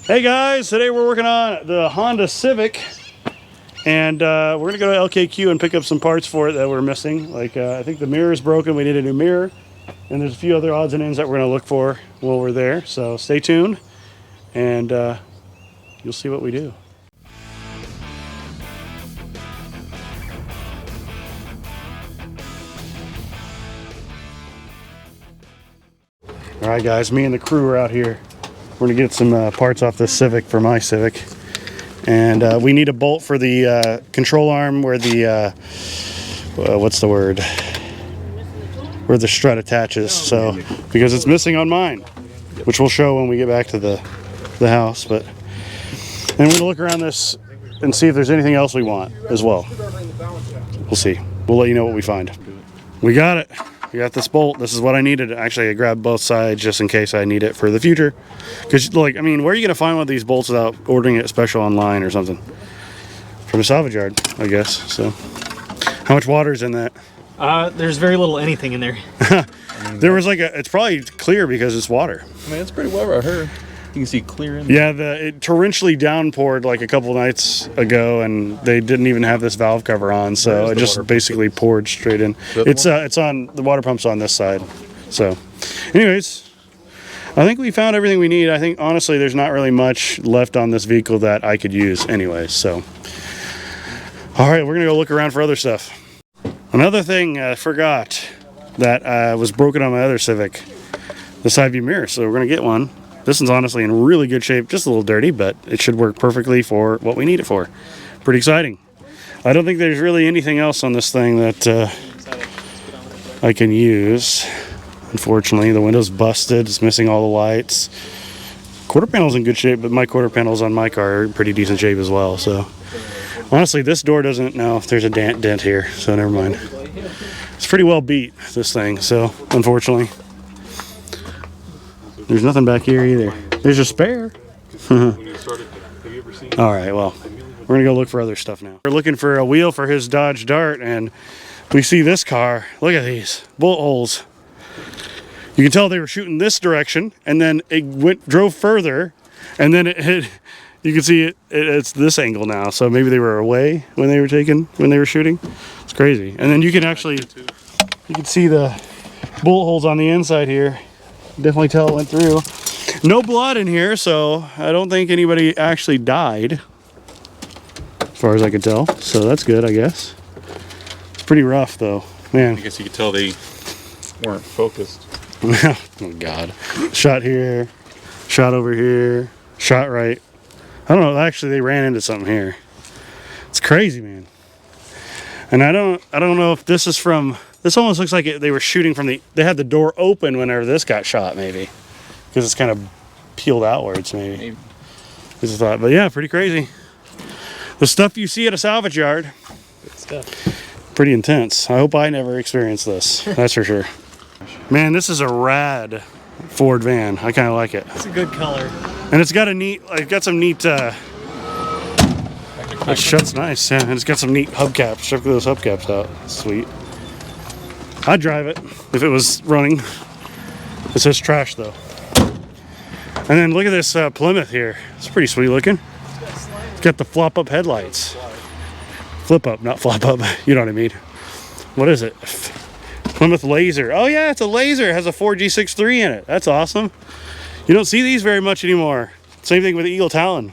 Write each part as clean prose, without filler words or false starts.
Hey guys, today we're working on the Honda Civic, and we're gonna go to LKQ and pick up some parts for it that we're missing. Like I think the mirror is broken, we need a new mirror, and there's a few other odds and ends that we're gonna look for while we're there. So stay tuned, and you'll see what we do. All right guys, me and the crew are out here. We're gonna get some parts off this Civic for my Civic, and we need a bolt for the control arm where the what's the word? Where the strut attaches. So because it's missing on mine, which we'll show when we get back to the house. But and we're gonna look around this and see if there's anything else we want as well. We'll see. We'll let you know what we find. We got it. We got this bolt. This is what I needed. Actually, I grabbed both sides just in case I need it for the future. Because, like, I mean, where are you going to find one of these bolts without ordering it special online or something? From a salvage yard, I guess. So, how much water is in that? There's very little anything in there. There was like it's probably clear because it's water. I mean, it's pretty well right here. You can see clear in Yeah, there. it torrentially downpoured like a couple nights ago, and they didn't even have this valve cover on, so it just basically poured straight in. It's on the water pump's on this side. So, anyways, I think we found everything we need. I think honestly, there's not really much left on this vehicle that I could use, anyways. So, all right, we're gonna go look around for other stuff. Another thing I forgot that was broken on my other Civic, the side view mirror. So we're gonna get one. This one's honestly in really good shape, just a little dirty, but it should work perfectly for what we need it for. Pretty exciting. I don't think there's really anything else on this thing that I can use. Unfortunately, the window's busted, it's missing all the lights. Quarter panel's in good shape, but my quarter panels on my car are in pretty decent shape as well. So honestly, this door doesn't know if there's a dent here, so never mind. It's pretty well beat, this thing, so unfortunately. There's nothing back here either. There's a spare. All right, well, we're gonna go look for other stuff now. We're looking for a wheel for his Dodge Dart, and we see this car. Look at these bullet holes. You can tell they were shooting this direction, and then it drove further, and then it hit. You can see it's this angle now, so maybe they were away when they were shooting. It's crazy. And then you can see the bullet holes on the inside here. Definitely tell it went through. No blood in here, so I don't think anybody actually died, as far as I could tell. So that's good, I guess. It's pretty rough, though. Man. I guess you could tell they weren't focused. Oh, God. Shot here, shot over here, shot right. I don't know. Actually, they ran into something here. It's crazy, man. And I don't know if this is from. This almost looks like they were shooting from they had the door open whenever this got shot, maybe. Because it's kind of peeled outwards, maybe. This is thought, but yeah, pretty crazy. The stuff you see at a salvage yard. Good stuff. Pretty intense. I hope I never experience this. That's for sure. Man, this is a rad Ford van. I kind of like it. It's a good color. And it's got some neat, it shuts nice, yeah. And it's got some neat hubcaps. Check those hubcaps out. Sweet. I'd drive it if it was running. It says trash though. And then look at this Plymouth here. It's pretty sweet looking. It's got the flop up headlights. Flip up, not flop up. You know what I mean. What is it? Plymouth Laser. Oh yeah, it's a Laser. It has a 4G63 in it. That's awesome. You don't see these very much anymore. Same thing with the Eagle Talon.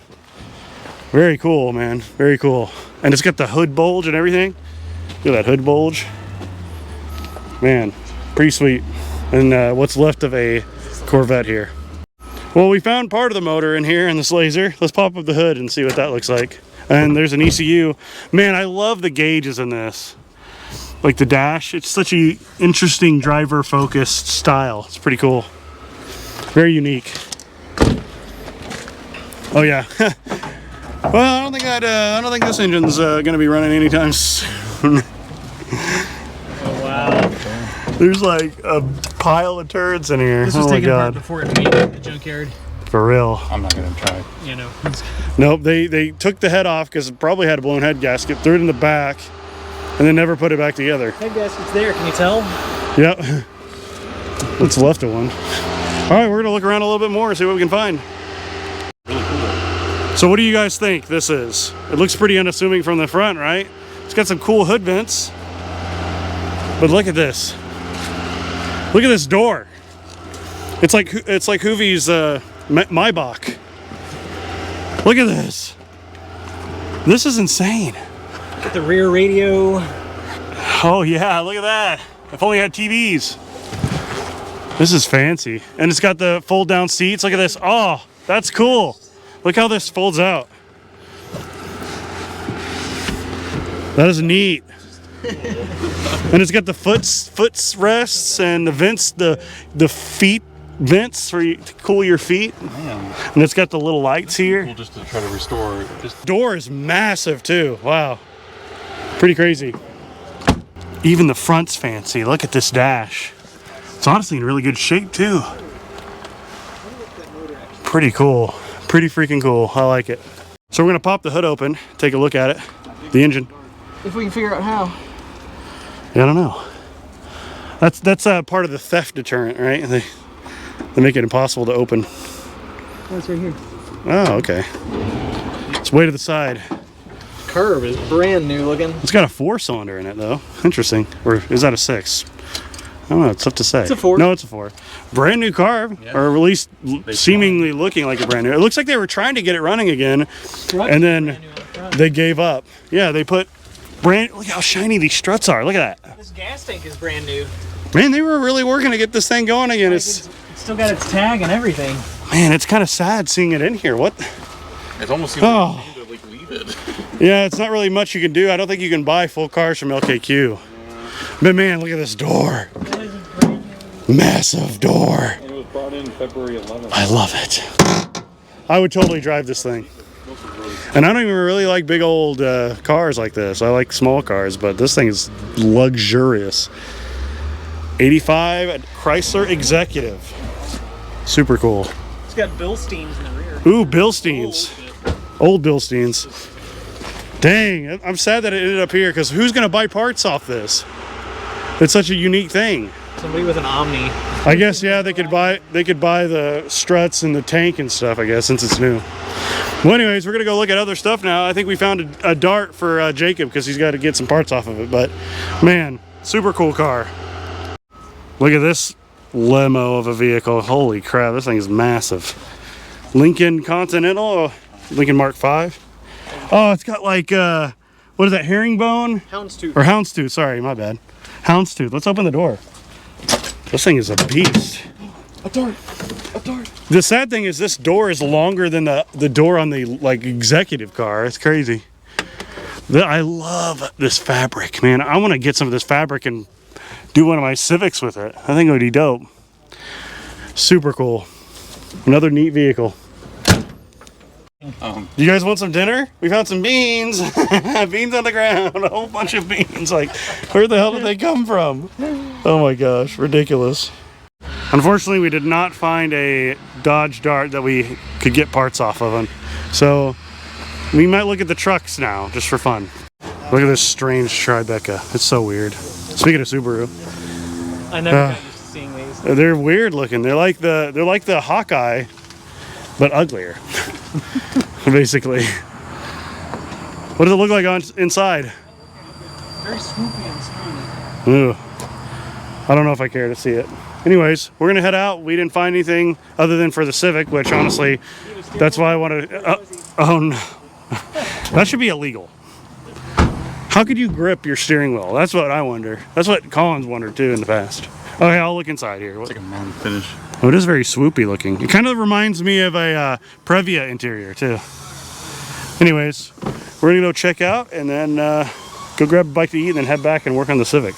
Very cool, man. Very cool. And it's got the hood bulge and everything. Look at that hood bulge. Man, pretty sweet. And what's left of a Corvette here. Well, we found part of the motor in here in this Laser. Let's pop up the hood and see what that looks like. And there's an ECU. Man, I love the gauges in this. Like the dash. It's such a interesting driver focused style. It's pretty cool. Very unique. Oh yeah. Well, I don't think this engine's gonna be running anytime soon. Oh wow. There's like a pile of turds in here. This was oh my taken apart God. before it made it in the junkyard. For real. I'm not gonna try. You know. Nope, they took the head off because it probably had a blown head gasket, threw it in the back, and then never put it back together. Head gasket's there, can you tell? Yep. What's left of one. All right, we're gonna look around a little bit more and see what we can find. Really cool. So what do you guys think this is? It looks pretty unassuming from the front, right? It's got some cool hood vents. But look at this. Look at this door. It's like Hoovie's Maybach. Look at this. This is insane. Get the rear radio. Oh yeah, look at that. If only I had TVs. This is fancy. And it's got the fold down seats. Look at this. Oh, that's cool. Look how this folds out. That is neat. And it's got the foot rests and the vents, the feet vents for you to cool your feet. Man. And it's got the little lights here. Cool just to try to restore. Door is massive too. Wow. Pretty crazy. Even the front's fancy. Look at this dash. It's honestly in really good shape too. Pretty cool. Pretty freaking cool. I like it. So we're gonna pop the hood open, take a look at it. The engine. If we can figure out how. I don't know. That's part of the theft deterrent, right? They make it impossible to open. Oh, it's right here. Oh, okay. It's way to the side. Curve is brand new looking. It's got a 4-cylinder in it though. Interesting. Or is that a 6? I don't know. It's tough to say. It's a 4. No, it's a 4. Brand new carb, Yeah. or at least seemingly looking like a brand new. It looks like they were trying to get it running again, and then they gave up. Yeah, they put look how shiny these struts are. Look at that. This gas tank is brand new. Man, they were really working to get this thing going again. It's still got its tag and everything. Man, it's kind of sad seeing it in here. What? It's almost seems Oh. like you need to leave it. Yeah, it's not really much you can do. I don't think you can buy full cars from LKQ. But man, look at this door. Massive door. It was brought in February 11th. I love it. I would totally drive this thing. And I don't even really like big old cars like this. I like small cars, but this thing is luxurious. 85 Chrysler Executive. Super cool. It's got Bilsteins in the rear. Ooh, Bilsteins. Old Bilsteins. Dang, I'm sad that it ended up here because who's going to buy parts off this? It's such a unique thing. Somebody with an Omni. I guess yeah, they could buy the struts and the tank and stuff. I guess since it's new. Well, anyways, we're gonna go look at other stuff now. I think we found a dart for Jacob because he's got to get some parts off of it. But man, super cool car. Look at this limo of a vehicle. Holy crap, this thing is massive. Lincoln Continental, Lincoln Mark V. Oh, it's got like what is that? Herringbone? Houndstooth. Or houndstooth. Sorry, my bad. Houndstooth. Let's open the door. This thing is a beast. A dart. A dart. The sad thing is this door is longer than the door on the like executive car. It's crazy. I love this fabric, man. I want to get some of this fabric and do one of my Civics with it. I think it would be dope. Super cool. Another neat vehicle. You guys want some dinner? We found some beans. Beans on the ground. A whole bunch of beans. Like, where the hell did they come from? Oh my gosh, ridiculous. Unfortunately, we did not find a Dodge Dart that we could get parts off of them. So we might look at the trucks now, just for fun. Look at this strange Tribeca. It's so weird. Speaking of Subaru, I never got used to seeing these. they're weird looking. They're like the Hawkeye, but uglier. Basically. What does it look like inside? Very swoopy and smooth. Ooh. I don't know if I care to see it. Anyways, we're gonna head out. We didn't find anything other than for the Civic, which honestly, that's why I want to. Oh no, that should be illegal. How could you grip your steering wheel? That's what I wonder. That's what Colin's wondered too in the past. Okay, I'll look inside here. It's like a matte finish. Oh, it is very swoopy looking. It kind of reminds me of a Previa interior too. Anyways, we're gonna go check out and then go grab a bite to eat and then head back and work on the Civic.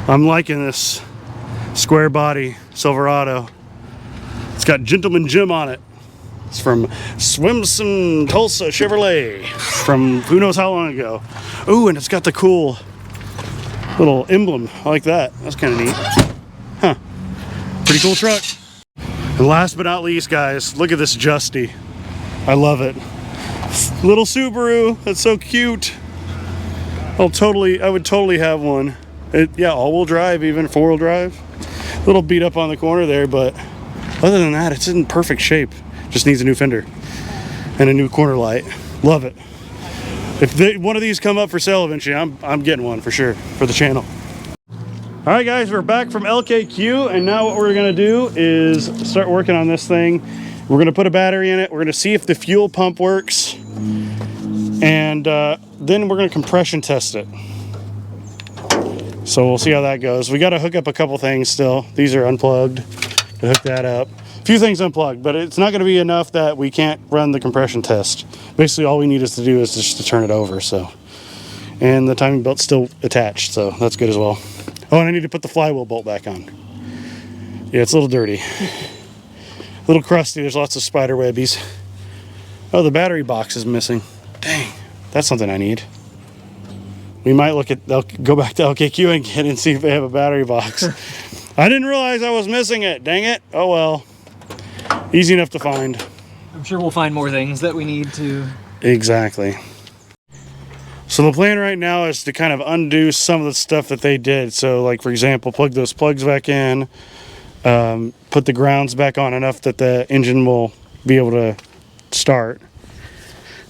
I'm liking this square body Silverado. It's got Gentleman Jim on it. It's from Swimson Tulsa Chevrolet from who knows how long ago. Ooh, and it's got the cool little emblem. I like that. That's kind of neat. Huh. Pretty cool truck. And last but not least, guys, look at this Justy. I love it. Little Subaru. That's so cute. I would totally have one. Yeah, all-wheel drive, even four-wheel drive. A little beat up on the corner there, but other than that, it's in perfect shape. Just needs a new fender. and a new corner light. Love it. If one of these come up for sale eventually, I'm getting one for sure for the channel. All right, guys, we're back from LKQ, and now what we're gonna do is start working on this thing. We're gonna put a battery in it. We're gonna see if the fuel pump works, and then we're gonna compression test it. So we'll see how that goes. We gotta hook up a couple things still. These are unplugged. Gotta hook that up. A few things unplugged, but it's not gonna be enough that we can't run the compression test. Basically, all we need is to do is just to turn it over. So, and the timing belt's still attached, so that's good as well. Oh, and I need to put the flywheel bolt back on. Yeah, it's a little dirty. A little crusty. There's lots of spider webbies. Oh, the battery box is missing. Dang, that's something I need. We might go back to LKQ and get and see if they have a battery box. I didn't realize I was missing it. Dang it. Oh well. Easy enough to find. I'm sure we'll find more things that we need to. Exactly. So the plan right now is to kind of undo some of the stuff that they did. So like, for example, plug those plugs back in, put the grounds back on enough that the engine will be able to start,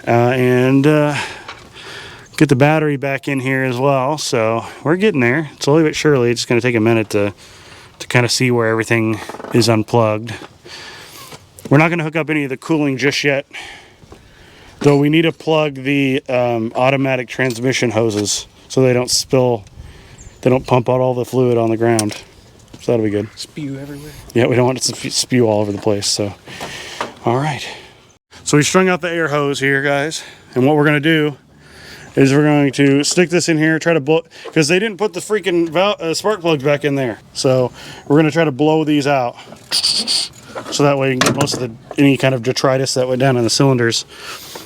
and get the battery back in here as well. So we're getting there slowly but surely. It's going to take a minute to kind of see where everything is unplugged. We're not going to hook up any of the cooling just yet, though we need to plug the automatic transmission hoses so they don't spill, they don't pump out all the fluid on the ground. So that'll be good. Spew everywhere. Yeah, we don't want it to spew all over the place. So, all right. So we strung out the air hose here, guys. And what we're going to do is we're going to stick this in here, try to blow, because they didn't put the freaking spark plugs back in there. So we're going to try to blow these out. So that way you can get most of any kind of detritus that went down in the cylinders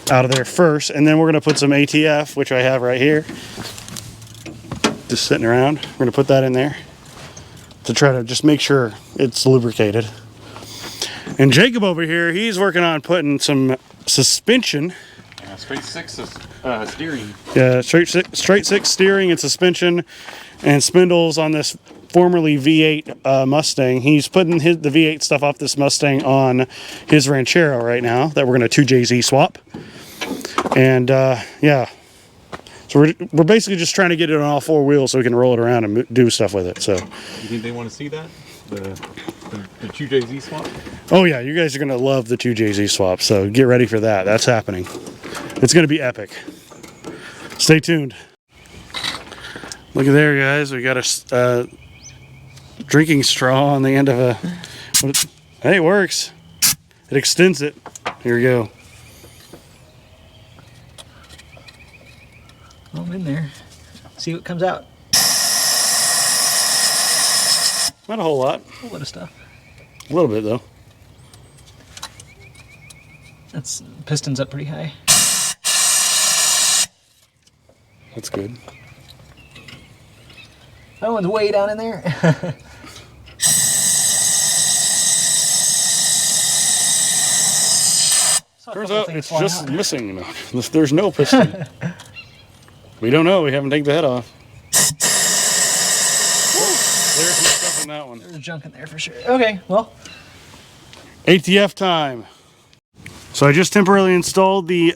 out of there first. And then we're going to put some ATF, which I have right here, just sitting around. We're going to put that in there to try to just make sure it's lubricated. And Jacob over here, he's working on putting some suspension. Straight six steering. Yeah, straight six steering and suspension and spindles on this formerly V8 Mustang. He's putting the V8 stuff off this Mustang on his Ranchero right now that we're going to 2JZ swap. And yeah, so we're basically just trying to get it on all four wheels so we can roll it around and do stuff with it. So You think they want to see that? The 2JZ swap? oh yeah, you guys are going to love the 2JZ swap. So get ready for that. That's happening. It's going to be epic. Stay tuned. Look at there, guys. We got a drinking straw on the end of a... Hey, it works. It extends it. Here we go. Well, I'm in there. See what comes out. Not a whole lot. A whole lot of stuff. A little bit, though. That's piston's up pretty high. That's good. That one's way down in there. Turns out it's just missing. There's no piston. We don't know. We haven't taken the head off. There's some stuff in that one. There's junk in there for sure. Okay, well. ATF time. So I just temporarily installed the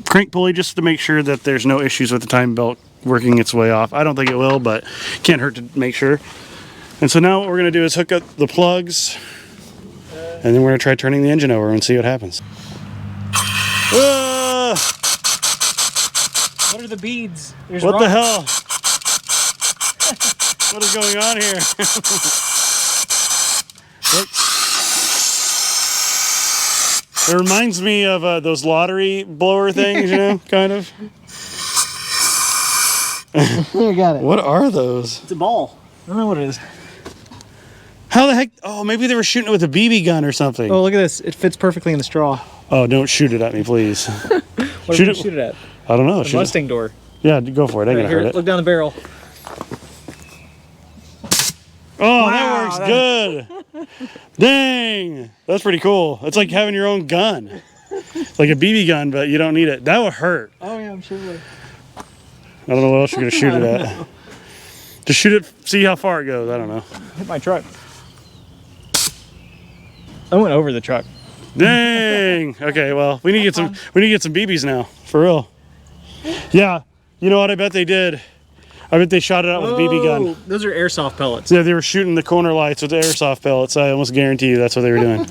crank pulley just to make sure that there's no issues with the timing belt working its way off. I don't think it will, but can't hurt to make sure. And so now what we're going to do is hook up the plugs, and then we're going to try turning the engine over and see what happens. What are the beads? There's What the rocks. hell? What is going on here? It reminds me of those lottery blower things, you know, kind of. You got it. What are those? It's a ball. I don't know what it is. How the heck? Oh, maybe they were shooting it with a BB gun or something. Oh, look at this. It fits perfectly in the straw. Oh, don't shoot it at me, please. What shoot it at? I don't know. The Mustang door. Yeah, go for it. Ain't Right gonna here, hurt it. look down the barrel. Oh, Wow, that works good. Dang, that's pretty cool. It's like having your own gun. It's like a BB gun, but you don't need it. That would hurt. Oh yeah, I'm sure it would. I don't know what else you're gonna shoot it at. Just shoot it, see how far it goes. I don't know. Hit my truck. I went over the truck. Dang. Okay, well, we need to get some BBs now, for real. Yeah. You know what? I bet they did. I bet they shot it out with a BB gun. Those are airsoft pellets. Yeah, they were shooting the corner lights with the airsoft pellets. I almost guarantee you that's what they were doing.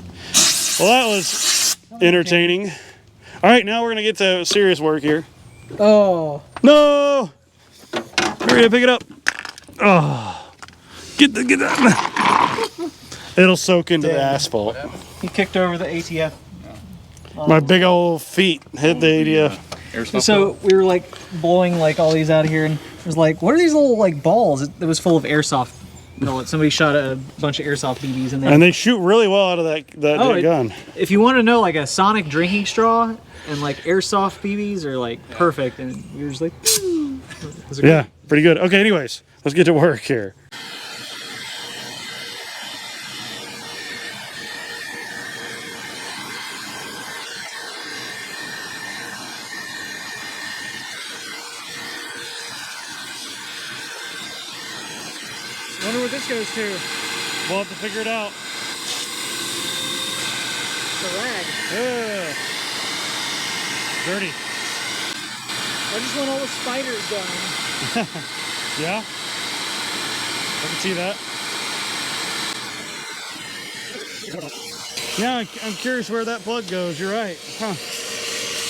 Well, that was entertaining. All right, now we're gonna get to serious work here. Oh. No! Hurry up, pick it up. Oh. Get that. It'll soak into the asphalt. He kicked over the ATF. My big old feet hit the ATF. So we were like blowing like all these out of here, and it was like, what are these little like balls? It was full of airsoft pellets. Somebody shot a bunch of airsoft BBs in there. And they shoot really well out of that gun. If you want to know, like a Sonic drinking straw and like airsoft BBs are like perfect, and you're just like, yeah, pretty good. Okay, anyways, let's get to work here. wonder what this goes to. We'll have to figure it out. The rag. Dirty. I just want all the spiders done. Yeah? I can see that. Yeah, I'm curious where that plug goes. You're right. Huh.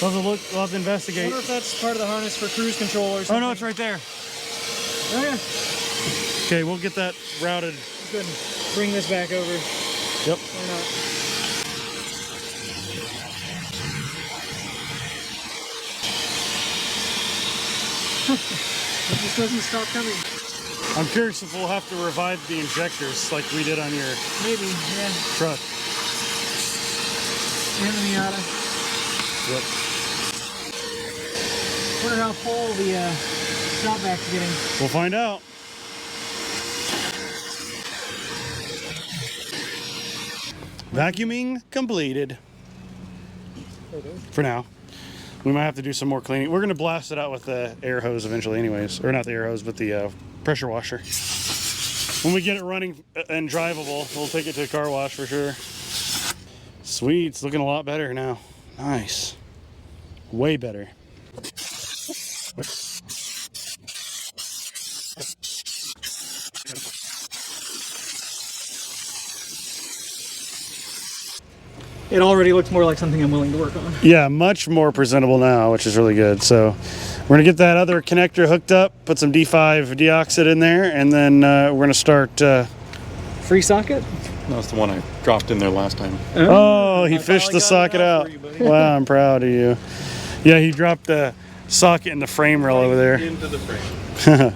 We'll have to look, we'll have to investigate. I wonder if that's part of the harness for cruise control or something. Oh no, it's right there. Oh yeah. Okay, we'll get that routed. Good. Bring this back over. Yep. Why not? It just doesn't stop coming. I'm curious if we'll have to revive the injectors like we did on your Maybe, yeah. truck. And the Miata. Yep. Wonder how full the shop vac's getting. We'll find out. Vacuuming completed. For now. We might have to do some more cleaning. We're going to blast it out with the air hose eventually anyways. Or not the air hose, but the pressure washer. When we get it running and drivable, we'll take it to a car wash for sure. Sweet, it's looking a lot better now. Nice. Way better. It already looks more like something I'm willing to work on. Yeah, much more presentable now, which is really good. So we're going to get that other connector hooked up, put some D5 deoxit in there, and then we're going to start... Free socket? That's the one I dropped in there last time. Oh, he fished the socket out. Wow, I'm proud of you. Yeah, he dropped the socket in the frame rail over there. Into the frame.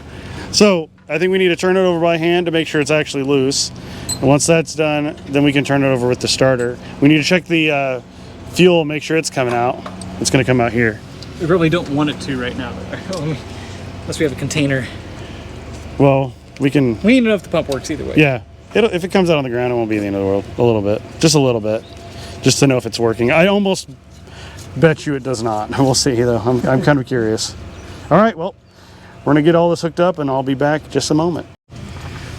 So I think we need to turn it over by hand to make sure it's actually loose. And once that's done, then we can turn it over with the starter. We need to check the fuel, make sure it's coming out. It's going to come out here. We really don't want it to right now. Unless we have a container. Well, we can... We need to know if the pump works either way. Yeah. If it comes out on the ground, it won't be the end of the world. A little bit. Just a little bit. Just to know if it's working. I almost bet you it does not. We'll see, though. I'm kind of curious. All right, well, we're going to get all this hooked up, and I'll be back in just a moment.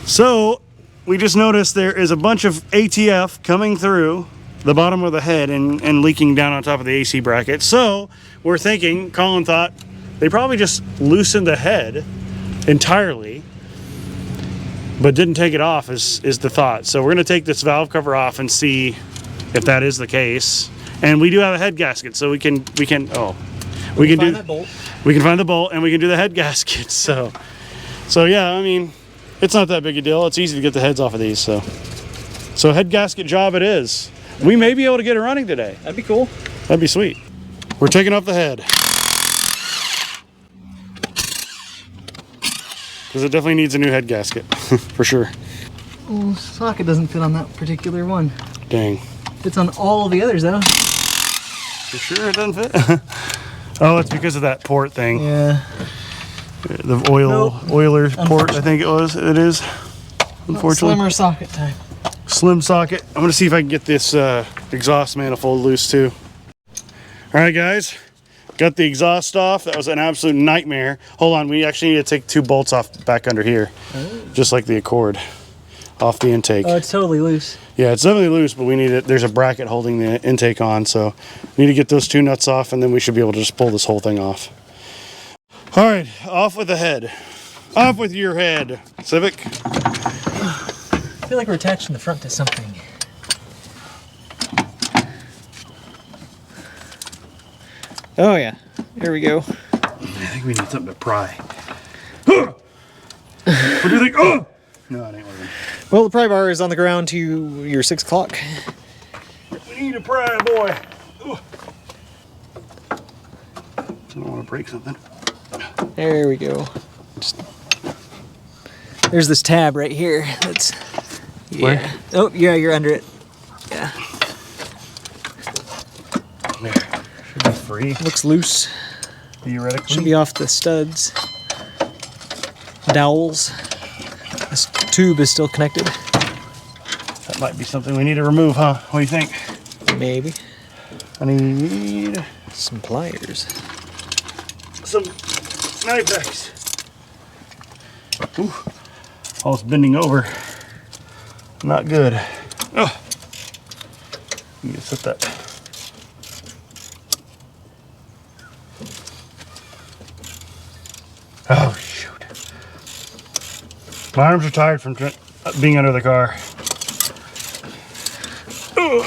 So... we just noticed there is a bunch of ATF coming through the bottom of the head and leaking down on top of the AC bracket. So we're thinking, Colin thought, they probably just loosened the head entirely, but didn't take it off is the thought. So we're going to take this valve cover off and see if that is the case. And we do have a head gasket, so we can find that bolt. We can find the bolt and we can do the head gasket. So yeah, I mean, it's not that big a deal. It's easy to get the heads off of these, so head gasket job it is. We may be able to get it running today. That'd be cool. That'd be sweet. We're taking off the head. Because it definitely needs a new head gasket, for sure. Oh, socket doesn't fit on that particular one. Dang. Fits on all of the others, though. You sure it doesn't fit? Oh, it's because of that port thing. Yeah. The oiler port, I think it is. Unfortunately. Slimmer socket time. Slim socket. I'm gonna see if I can get this exhaust manifold loose too. All right, guys, got the exhaust off. That was an absolute nightmare. Hold on, we actually need to take 2 bolts off back under here, just like the Accord. off the intake. Oh, it's totally loose. Yeah, it's definitely loose, but we need it. There's a bracket holding the intake on, so we need to get those 2 nuts off, and then we should be able to just pull this whole thing off. All right, off with the head. Off with your head, Civic. I feel like we're attaching the front to something. Oh yeah, here we go. I think we need something to pry. What do you think? Oh! No, it ain't working. Well, the pry bar is on the ground to your 6 o'clock. We need to pry, boy. Ooh. I don't want to break something. There we go. There's this tab right here. That's yeah. Where? Oh yeah, you're under it. Yeah. There. Should be free. Looks loose. Theoretically. Should be off the studs. Dowels. This tube is still connected. That might be something we need to remove, huh? What do you think? Maybe. I need Some pliers. some knife X. Ooh. Oh, it's bending over. Not good. Oh. You need to set that. Oh, shoot. My arms are tired from being under the car. Ugh.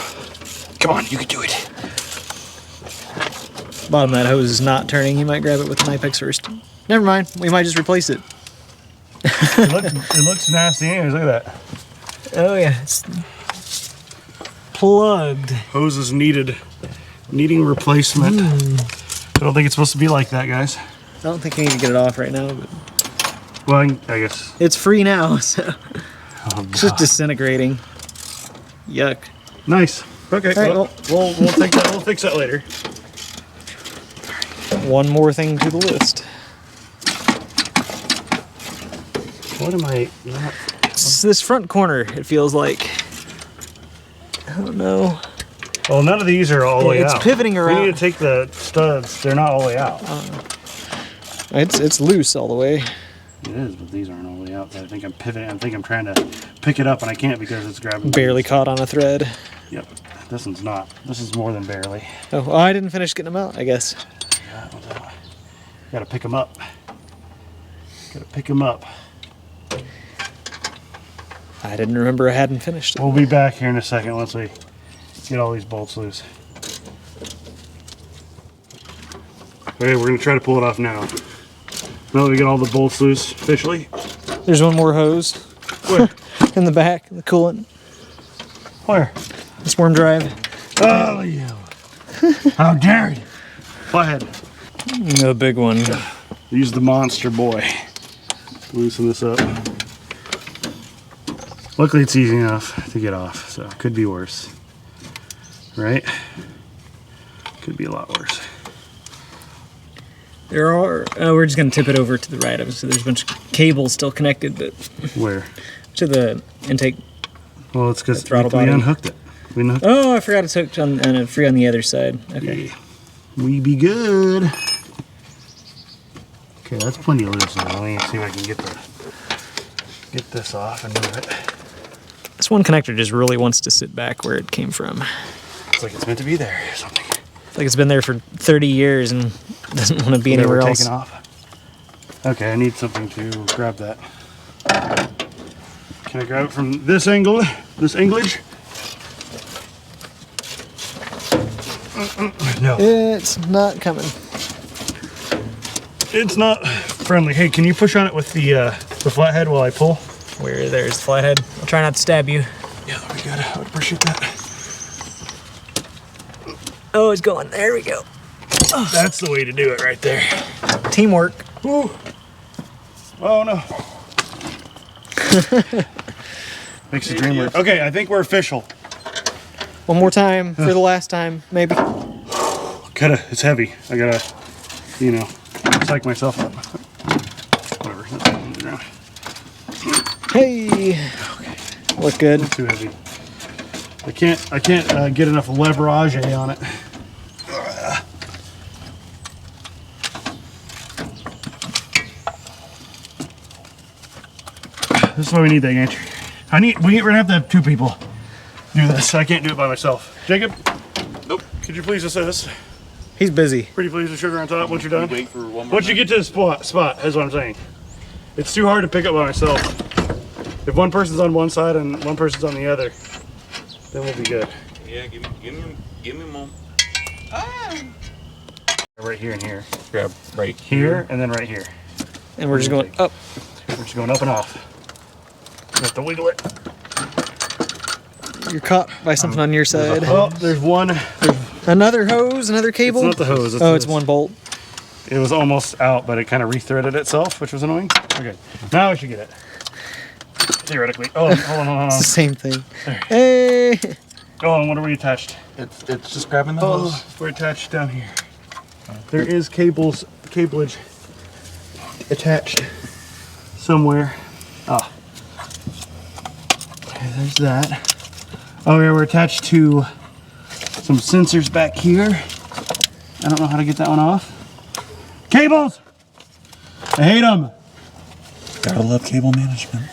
Come on, you can do it. Bottom of that hose is not turning. You might grab it with the knife X first. Never mind. We might just replace it. It looks nasty anyways. Look at that. Oh yeah, it's plugged. Hose is needing replacement. I don't think it's supposed to be like that, guys. I don't think I need to get it off right now, but Well, I guess. it's free now, so Oh, it's just disintegrating. Yuck. nice. Okay. All right, Well, we'll take that. We'll fix that later. One more thing to the list. What am I not? It's this front corner, it feels like. I don't know. Well, none of these are all the way It's out. pivoting We around. need to take the studs. They're not all the way out. It's loose all the way. It is, but these aren't all the way out. I think I'm pivoting. I think I'm trying to pick it up, and I can't because it's grabbing. Barely caught on a thread. Yep. This one's not. This is more than barely. Oh, well, I didn't finish getting them out, I guess. Gotta pick them up. Gotta pick them up. I didn't remember I hadn't finished it. We'll be back here in a second once we get all these bolts loose. Okay, we're gonna try to pull it off now. Now that we get all the bolts loose officially. There's one more hose Where? in the back, the coolant, Where? the swarm drive. Oh, you. How dare you? Flathead. The big one. Use the monster boy. Loosen this up. Luckily it's easy enough to get off, so it could be worse. Right? Could be a lot worse. There are. We're just gonna tip it over to the right of us. So there's a bunch of cables still connected, but Where? to the intake. Well, it's because throttle we body. unhooked it. We unhooked Oh, I forgot it's hooked on and free on the other side. Okay. it. We be good. Okay, that's plenty loose now. Let me see if I can get this off and move it. This one connector just really wants to sit back where it came from. It's like it's meant to be there or something. It's like it's been there for 30 years and doesn't want to be anywhere Never else. taken off. Okay, I need something to grab that. Can I grab it from this angle? This anglage? No. It's not coming. It's not friendly. Hey, can you push on it with the flathead while I pull? Where there's the flathead. I'll try not to stab you. Yeah, that'd be good. I would appreciate that. Oh, it's going. There we go. That's the way to do it right there. Teamwork. Ooh. Oh no. Makes the dream work. Okay, I think we're official. One more time for the last time, maybe. It's heavy. I gotta, psych myself up. Whatever. That's on the ground. Hey. Look good. Too heavy. I can't get enough leverage on it. This is why we need that gantry. We're gonna have to have 2 people do this. I can't do it by myself. Jacob? Nope. Could you please assist? He's busy. Pretty please with sugar on top once you're done. Wait for one more Once you get to the spot, that's what I'm saying. It's too hard to pick up by myself. If one person's on one side and one person's on the other, then we'll be good. Yeah, give me a moment. Right here and here. Grab right Here and then right here. And we're just going up. We're just going up and off. You have to wiggle it. You're caught by something on your side. Oh, there's one. Another hose, another cable? It's not the hose. It's one bolt. It was almost out, but it kind of re-threaded itself, which was annoying. Okay, now I should get it. Theoretically. Oh, hold on. It's the same thing. Hey! Oh, and what are we attached? It's just grabbing the hose. We're attached down here. There is cablage attached somewhere. Ah. Okay, there's that. Oh yeah, we're attached to some sensors back here. I don't know how to get that one off. Cables! I hate them. Gotta love cable management.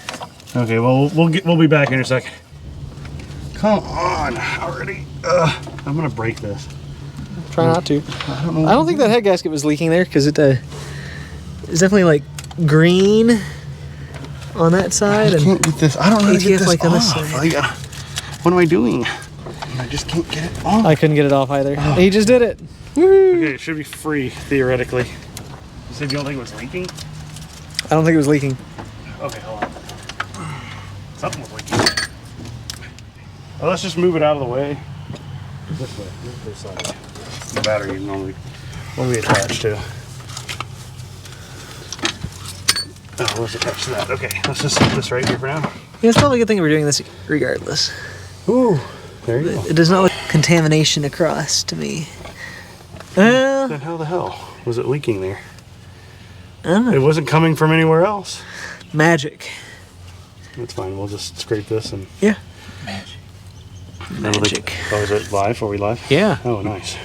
Okay, well we'll be back in a second. Come on, already. I'm gonna break this. Try not to. I don't think that head gasket was leaking there because it's definitely like green on that side. I can't get this. I don't know how to get this like on this off. side. What am I doing? I just can't get it off. I couldn't get it off either. He just did it. Woo! Okay, it should be free theoretically. You said you don't think it was leaking? I don't think it was leaking. Okay, hold on. Something was leaking. Well, let's just move it out of the way. This way. This side. The battery normally. What are we attached to? Oh, what's attached to that? Okay, let's just set this right here for now. Yeah, it's probably a good thing we're doing this regardless. Ooh, there you go. It does not look contamination across to me. Then how the hell was it leaking there? I don't know. It wasn't coming from anywhere else. Magic. That's fine. We'll just scrape this and. Yeah. Magic. Oh, is it live? Are we live? Yeah. Oh, nice.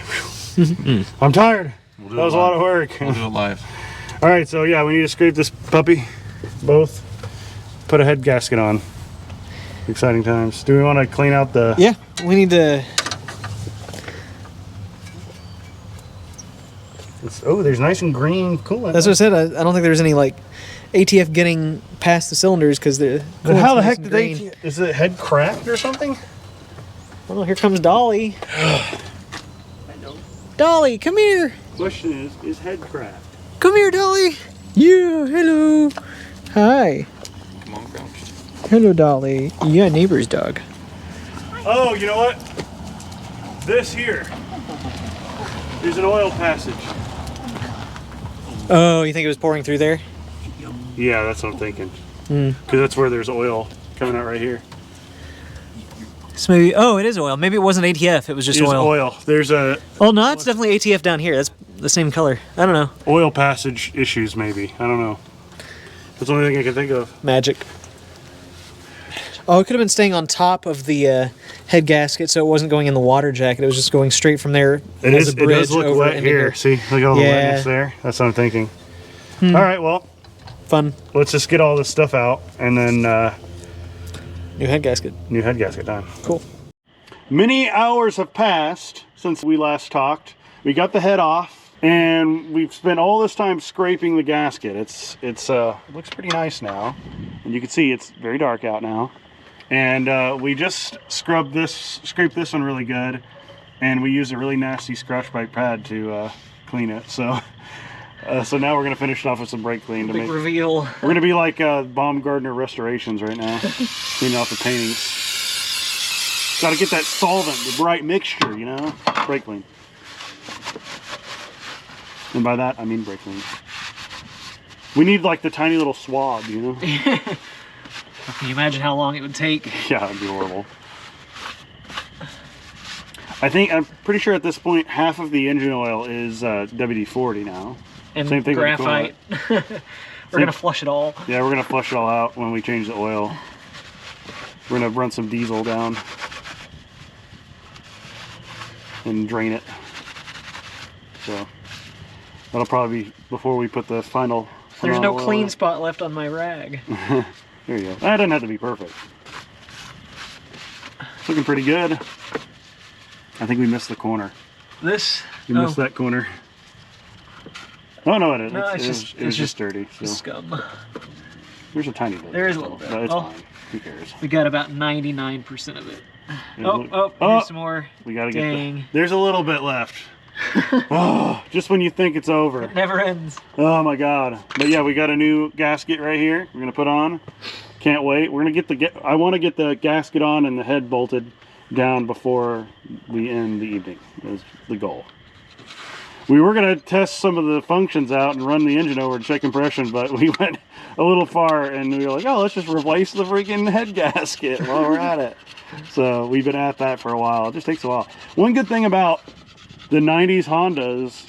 I'm tired. That was a lot of work. We'll do it live. All right, so yeah, we need to scrape this puppy. Both. Put a head gasket on. Exciting times. Do we want to clean out the... Yeah, we need to... Oh, there's nice and green coolant. That's what I said. I don't think there's any like ATF getting past the cylinders because the... But how the heck did they... Is the head cracked or something? Oh, here comes Dolly. Dolly, come here. Question is head cracked? Come here, Dolly. Yeah, hello. Hi. Come on, Crouch. Hello, Dolly. Yeah, neighbor's dog. Oh, you know what? This here is an oil passage. Oh, you think it was pouring through there? Yeah, that's what I'm thinking. Because that's where there's oil coming out right here. So maybe, oh, it is oil. Maybe it wasn't ATF. It was just oil. There's a Oh, no, it's definitely ATF down here. That's the same color. I don't know. oil passage issues, maybe. I don't know. That's the only thing I can think of. Magic. Oh, it could have been staying on top of the head gasket, so it wasn't going in the water jacket. It was just going straight from there. It as a It bridge does look over wet into here. See, look at all the wetness there. That's what I'm thinking. All right, well, Fun. let's just get all this stuff out and then New head gasket. new head gasket time. Cool. Many hours have passed since we last talked. We got the head off, and we've spent all this time scraping the gasket. It looks pretty nice now, and you can see it's very dark out now. And we just scraped this one really good, and we used a really nasty scratch bite pad to clean it. So now we're gonna finish it off with some brake clean. Big reveal. We're gonna be like Baumgartner Restorations right now, cleaning off the paintings. Got to get that solvent, the right mixture, you know? Brake clean. And by that, I mean brake clean. We need like the tiny little swab, you know? Can you imagine how long it would take? Yeah, it'd be horrible. I'm pretty sure at this point, half of the engine oil is WD-40 now. And Same thing graphite. With We're going to flush it all. Yeah, we're going to flush it all out when we change the oil. We're going to run some diesel down and drain it. So that'll probably be before we put the final. There's no clean spot left on my rag. There you go. That doesn't have to be perfect. It's looking pretty good. I think we missed the corner. This? You missed that corner. Oh no, it No, was just dirty. So. Scum. There's a tiny bit. There is a little bit. But it's Oh. fine. Who cares? We got about 99% of it. Look- Oh, here's some more. We gotta Dang. get. There's a little bit left. Oh, just when you think it's over. It never ends. Oh my god. But yeah, we got a new gasket right here. We're gonna put on. Can't wait. We're gonna get I want to get the gasket on and the head bolted down before we end the evening. Is the goal. We were gonna test some of the functions out and run the engine over to check compression, but we went a little far and we were like, oh, let's just replace the freaking head gasket while we're at it. So we've been at that for a while. It just takes a while. One good thing about the 90s Hondas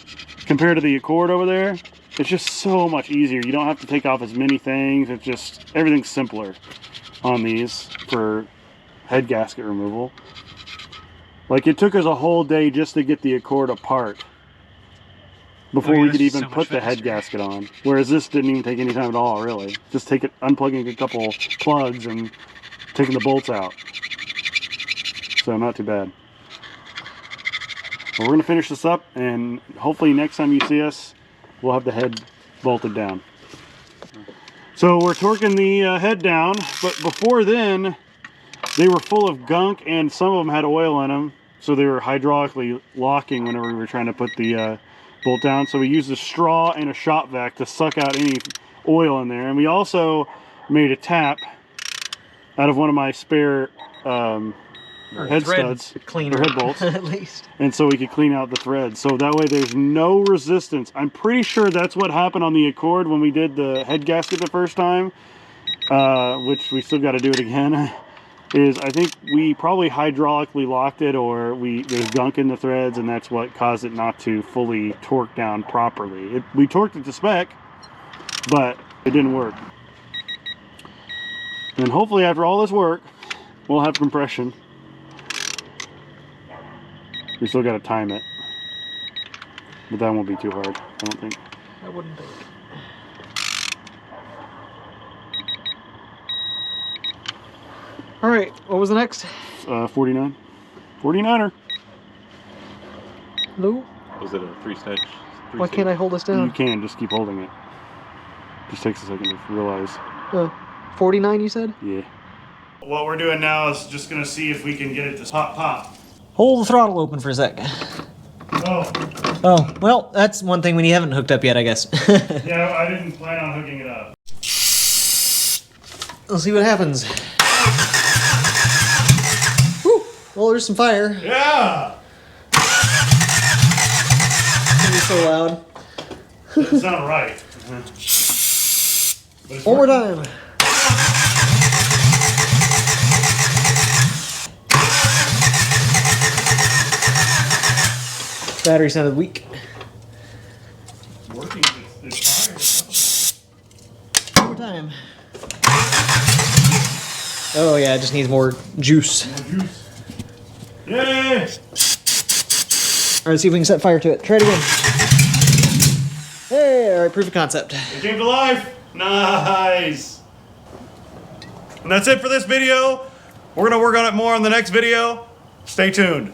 compared to the Accord over there, it's just so much easier. You don't have to take off as many things. It's just, everything's simpler on these for head gasket removal. Like it took us a whole day just to get the Accord apart before we could even put the head gasket on. Whereas this didn't even take any time at all, really. Just unplugging a couple plugs and taking the bolts out. So not too bad. Well, we're gonna finish this up and hopefully next time you see us, we'll have the head bolted down. So we're torquing the head down, but before then, they were full of gunk and some of them had oil in them. So they were hydraulically locking whenever we were trying to put the bolt down. So we used a straw and a shop vac to suck out any oil in there. And we also made a tap out of one of my spare head studs, cleaner, or head bolts, at least. and so we could clean out the threads. So that way there's no resistance. I'm pretty sure that's what happened on the Accord when we did the head gasket the first time, which we still got to do it again. Is I think we probably hydraulically locked it, or there's gunk in the threads, and that's what caused it not to fully torque down properly. We torqued it to spec, but it didn't work. And hopefully after all this work, we'll have compression. We still got to time it, but that won't be too hard, I don't think. I wouldn't think. All right, what was the next? 49. 49er. Hello? Was it a three-stage? Why can't I hold this You down? can, just keep holding it. Just takes a second to realize. 49, you said? Yeah. What we're doing now is just going to see if we can get it to pop. Hold the throttle open for a sec. Oh, Oh, well, that's one thing when you haven't hooked up yet, I guess. yeah, I didn't plan on hooking it up. Let's see what happens. Whew. Well, there's some fire. Yeah! It's gonna be so loud. Doesn't sound right. But it's One more working. time. Battery sounded weak. It's working. It's One more time. Oh yeah, it just needs more juice. fire. More juice. Yay! All right, see if we can set fire to it. Try it again. Hey, all right, proof of concept. It came to life. Nice. And that's it for this video. We're going to work on it more on the next video. Stay tuned.